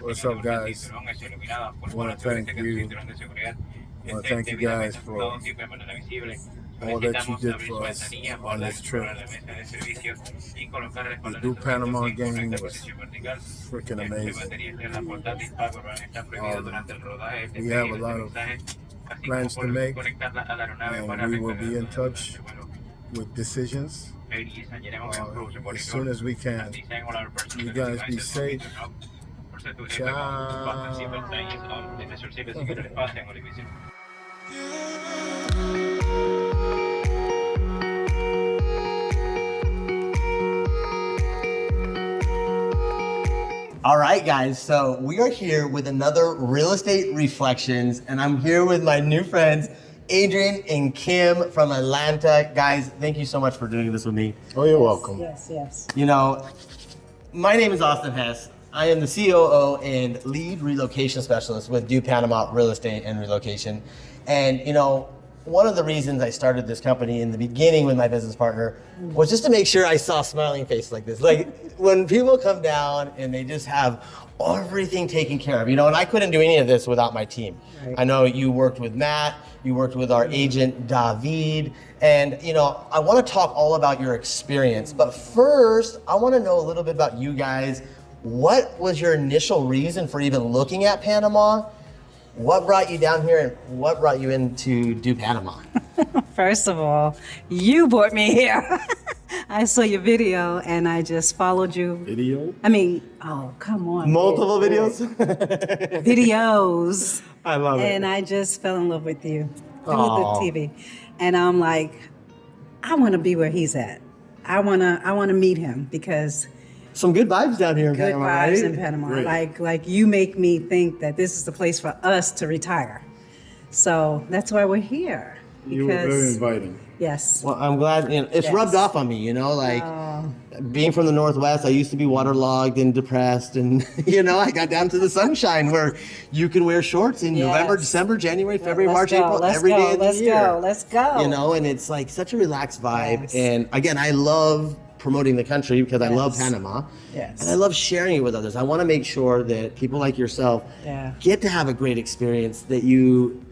What's up, guys? I want to thank you. I want to thank you guys for all that you did for us on this trip. The New Panama game was freaking amazing. We have a lot of plans to make, and we will be in touch with decisions as soon as we can. You guys be safe. Ciao. All right, guys, so we are here with another Real Estate Reflections, and I'm here with my new friends, Adrian and Kim from Atlanta. Guys, thank you so much for doing this with me. Oh, you're welcome. Yes. You know, my name is Austin Hess. I am the COO and lead relocation specialist with DoPanama Real Estate and Relocation. And you know, one of the reasons I started this company in the beginning with my business partner was just to make sure I saw smiling faces like this. Like when people come down and they just have everything taken care of, you know, and I couldn't do any of this without my team. Right. I know you worked with Matt, you worked with our agent, David, and you know, I want to talk all about your experience. But first, I want to know a little bit about you guys. What was your initial reason for even looking at Panama? What brought you down here and what brought you into DoPanama? First of all, you brought me here. I saw your video and I just followed you. Video? I mean, oh, come on. Multiple videos? Videos. I love it. And I just fell in love with you through Aw. the TV. And I'm like, I want to be where he's at. I want to meet him because Some good vibes down here in good Panama, vibes right? in Panama. Great. Like you make me think that this is the place for us to retire. So that's why we're here. You were very inviting. Yes. Well, I'm glad, you know, it's Yes. rubbed off on me, you know, like Oh. being from the Northwest, I used to be waterlogged and depressed and, you know, I got down to the sunshine where you can wear shorts in November, Yes. December, January, February, March, Let's go, April, let's every go, day of the let's year. go, let's go. You know, and it's like such a relaxed vibe. Yes. And again, I love promoting the country because I love Yes. Panama. Yes. And I love sharing it with others. I want to make sure that people like yourself Yeah. get to have a great experience, that you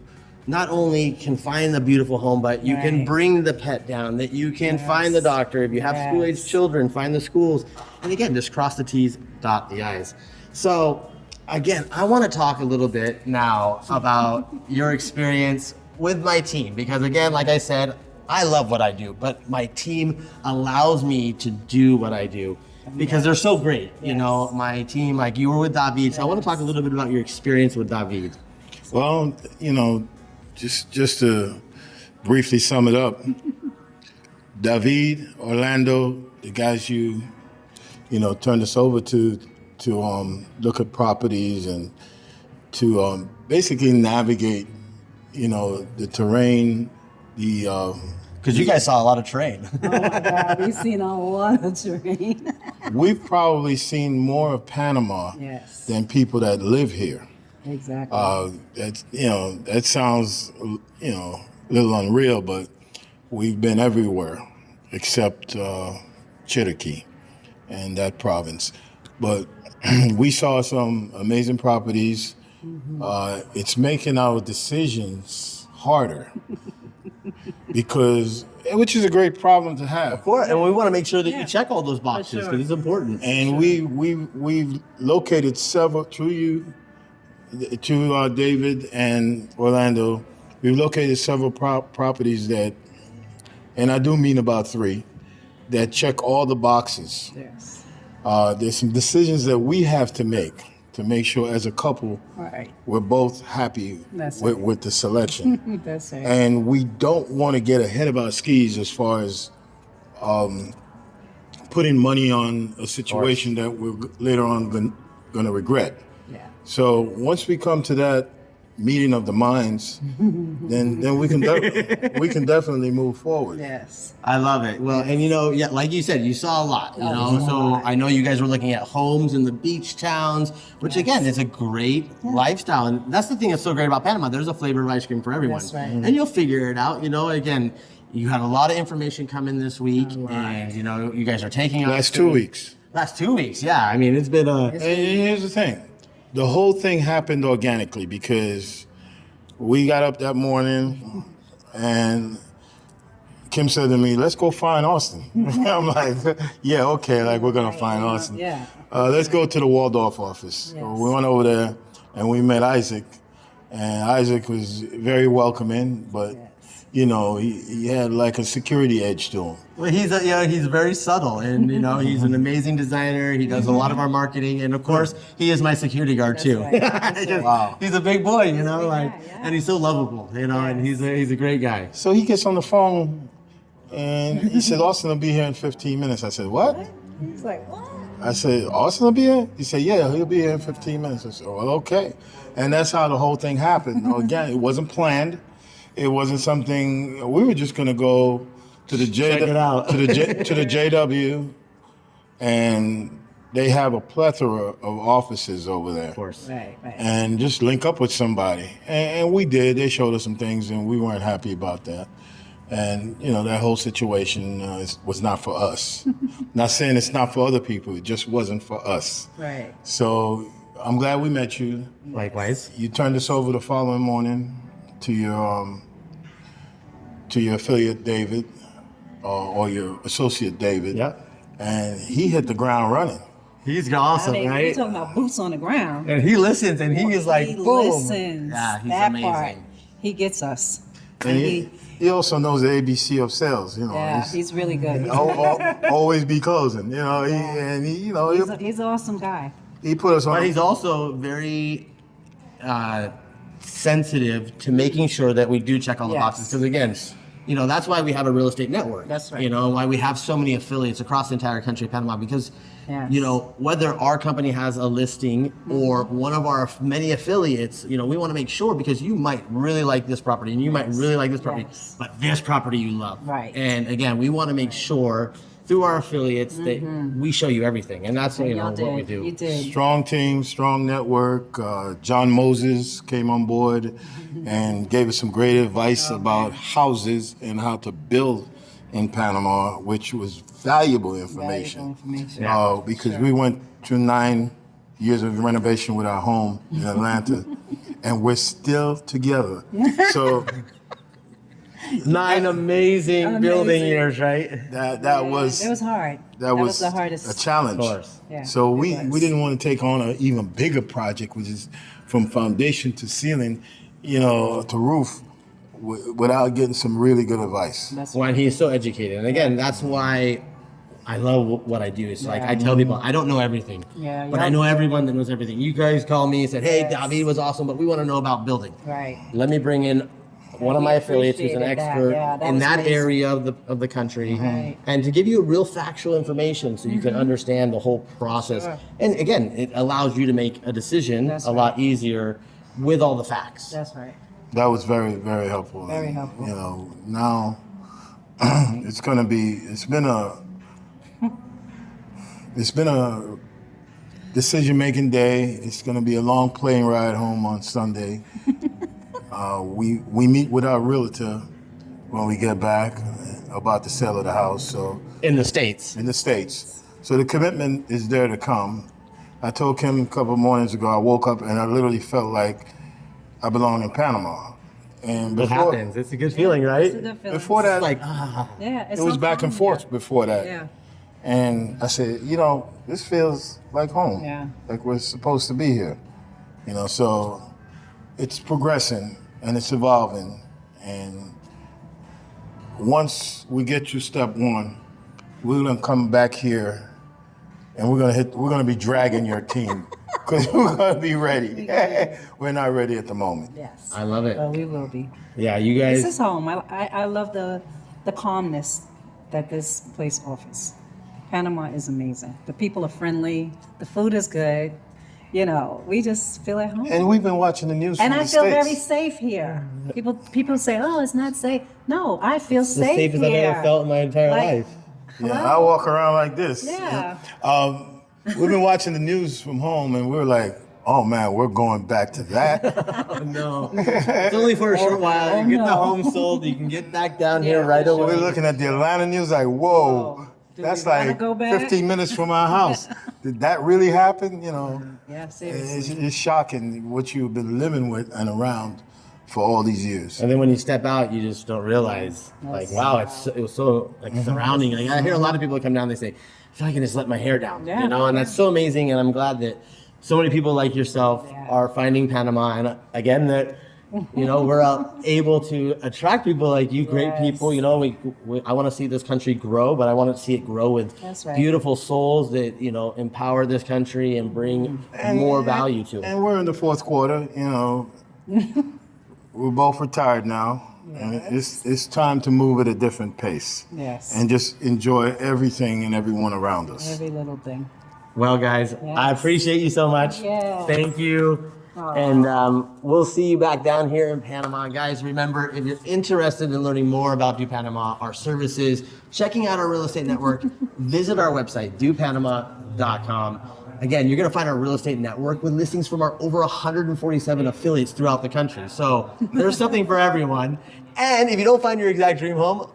not only can find the beautiful home, but you can Right. bring the pet down, that you can Yes. find the doctor. If you have Yes. school-aged children, find the schools. And again, just cross the T's, dot the I's. So again, I want to talk a little bit now about your experience with my team, because again, like I said, I love what I do, but my team allows me to do what I do because they're so great. You know, my team, like you were with David. So I want to talk a little bit about your experience with David. Well, you know, just to briefly sum it up, David, Orlando, the guys you know turned us over to look at properties and to basically navigate, you know, the terrain, the Because you guys saw a lot of terrain. Oh my God, we've seen a lot of terrain. we've probably seen more of Panama Yes. than people that live here. Exactly. That's, you know, that sounds, you know, a little unreal, but we've been everywhere except Cherokee and that province. But we saw some amazing properties. It's making our decisions harder because, which is a great problem to have. Of course, and we want to make sure that Yeah. you check all those boxes because sure. it's important. And we've located several through you, to David and Orlando. We've located several properties that, and I do mean about 3, that check all the boxes. Yes. There's some decisions that we have to make sure as a couple Right. we're both happy That's with the selection. That's it. And we don't want to get ahead of our skis as far as putting money on a situation that we're later on going to regret. Yeah. So once we come to that meeting of the minds, then we can we can definitely move forward. Yes. I love it. Well, and you know, yeah, like you said, you saw a lot. You know, saw a so lot. I know you guys were looking at homes in the beach towns, which again is a great lifestyle. And that's the thing that's so great about Panama. There's a flavor of ice cream for everyone, That's right. and you'll figure it out. You know, again, you had a lot of information come in this week, and you know, you guys are taking Last 2 weeks. Last 2 weeks, yeah. I mean, it's been a. And here's the thing. the whole thing happened organically because we got up that morning and Kim said to me, let's go find Austin. I'm like, yeah, okay, like we're gonna find Austin. Yeah. Let's go to the Waldorf office. Yes. So we went over there and we met Isaac. And Isaac was very welcoming, but you know, he had like a security edge to him. Well, he's very subtle, and he's an amazing designer. He does a lot of our marketing, and of course, he is my security guard too. Right. That's right. Wow. He's a big boy, yeah. and he's so lovable, and he's a great guy. So he gets on the phone and he said, Austin will be here in 15 minutes. I said, what? He's like, what? I said, Austin will be here? He said, yeah, he'll be here in 15 minutes. I said, well, okay. And that's how the whole thing happened. Again, it wasn't planned. It wasn't something, we were just going to go to the Check it out. to the JW, and they have a plethora of offices over there. Of course. Right. And just link up with somebody. And we did. They showed us some things, and we weren't happy about that. And, that whole situation was not for us. Not saying it's not for other people. It just wasn't for us. Right. So I'm glad we met you. Likewise. You turned us over the following morning to your affiliate, David, or your associate, David. Yep. And he hit the ground running. He's awesome, We're right? talking about boots on the ground. And he listens, and he is like, He boom. listens. Yeah, he's that amazing. part, he gets us. And he also knows the ABC of sales. Yeah, he's really good. Always be closing. He's He's an awesome guy. he put us on. But he's also very sensitive to making sure that we do check all the Yes. boxes. Because again, that's why we have a real estate network. That's right. Why we have so many affiliates across the entire country of Panama. Because, Yes. whether our company has a listing or one of our many affiliates, we want to make sure, because you might really like this property and you might really like this property, Yes. but this property you love. Right. And again, we want to make sure through our affiliates that we show you everything. And that's Y'all what we did. do. You did. Strong team, strong network. John Moses came on board and gave us some great advice about houses and how to build in Panama, which was valuable information. Because we went through 9 years of renovation with our home in Atlanta, and we're still together. So 9 amazing building years, right? that was It was hard. that was the hardest. a challenge. Of course. Yeah, So it we was. didn't want to take on an even bigger project, which is from foundation to ceiling, to roof, without getting some really good advice. When he is so educated. And again, that's why I love what I do. It's like I tell people, I don't know everything, Yeah, but yeah. I know everyone that knows everything. You guys call me and said, hey, Yes. David was awesome, but we want to know about building. Right. Let me bring in one of my affiliates who's an appreciated that. expert Yeah, that in was that amazing. area of the country, Right. and to give you real factual information so you can understand the whole process. Sure. And again, it allows you to make a decision That's a lot easier with all the facts. That's right. That was very, very helpful. Very And, helpful. Now it's been a decision-making day. It's gonna be a long plane ride home on Sunday. We meet with our realtor when we get back about the sale of the house. So In the States. in the States. So the commitment is there to come. I told Kim a couple of mornings ago, I woke up and I literally felt like I belong in Panama. And It happens. It's a good feeling, right? It's a good feeling. before that, Like, Yeah, it's it was so back and calm forth here. before that. Yeah. And I said, this feels like home. Yeah. Like we're supposed to be here. So it's progressing and it's evolving. And once we get to step one, we're gonna come back here and we're gonna be dragging your team because we're gonna be ready. We're not ready at the moment. Yes. I love it. Well, we will be. Yeah, you guys. This is home. I love the calmness that this place offers. Panama is amazing. The people are friendly. The food is good. We just feel at home. And we've been watching the news. And from I the feel States. very safe here. People say, "Oh, it's not safe." No, I feel the safe safest I've here. ever felt in my entire Like- life. Yeah, I walk around like this. Yeah. We've been watching the news from home, and we're like, "Oh man, we're going back to that." Oh, no. It's only for a short while. You get the home sold, you can get back down here right We're away. looking at the Atlanta news, like, "Whoa, That's we wanna like go back? 15 minutes from our house. Did that really happen? You know, Yeah, seriously. it's shocking what you've been living with and around for all these years. And then when you step out, you just don't realize, like, wow, it was so like surrounding. Like, I hear a lot of people come down, they say, I feel like I can just let my hair down, Yeah. you know, and that's so amazing. And I'm glad that so many people like yourself Yeah. are finding Panama. And again, that, you know, we're able to attract people like you, great Yes. people. You know, I want to see this country grow, but I want to see it grow with That's right. beautiful souls that, you know, empower this country and bring more value to it. And we're in the fourth quarter, you know. We're both retired now. And it's time to move at a different pace. Yes. And just enjoy everything and everyone around us. Every little thing. Well, guys, I appreciate you so much. Yeah. Thank you. And we'll see you back down here in Panama. Guys, remember, if you're interested in learning more about DoPanama, our services, checking out our real estate network, visit our website, DoPanama.com. Again, you're going to find our real estate network with listings from our over 147 affiliates throughout the country. So there's something for everyone. And if you don't find your exact dream home,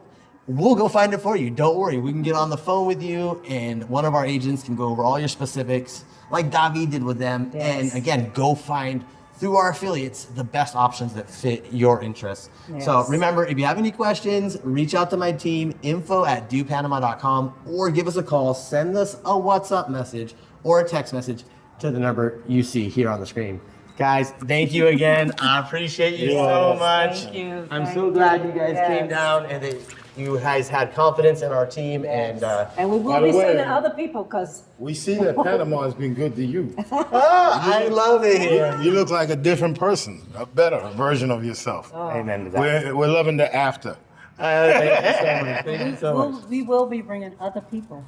we'll go find it for you. Don't worry. We can get on the phone with you, and one of our agents can go over all your specifics, like David did with them. Yes. And again, go find through our affiliates the best options that fit your interests. So Yes. remember, if you have any questions, reach out to my team, info@DoPanama.com, or give us a call, send us a WhatsApp message or a text message to the number you see here on the screen. Guys, thank you again. I appreciate you so much. Thank you. I'm Thank so glad you guys Yes. came down and that you guys had confidence in our team. And And we By will the be way- sending other people because We see that Panama has been good to you. I love it here. You look like a different person, a better version of yourself. Amen to that. We're loving the after. Thank you so much. Thank you so much. we will be bringing other people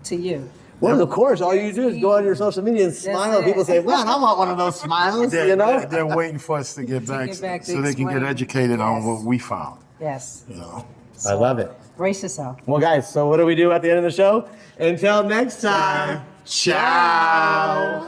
to you. Well, of course, all you do is go on your social media and smile. it. People say, "Man, I want one of those smiles," you know. They're waiting for us to get back, get back to so they can get explain. educated on Yes. what we found. Yes. You know. I love it. Brace yourself. Well, guys, so what do we do at the end of the show? Until next time, ciao.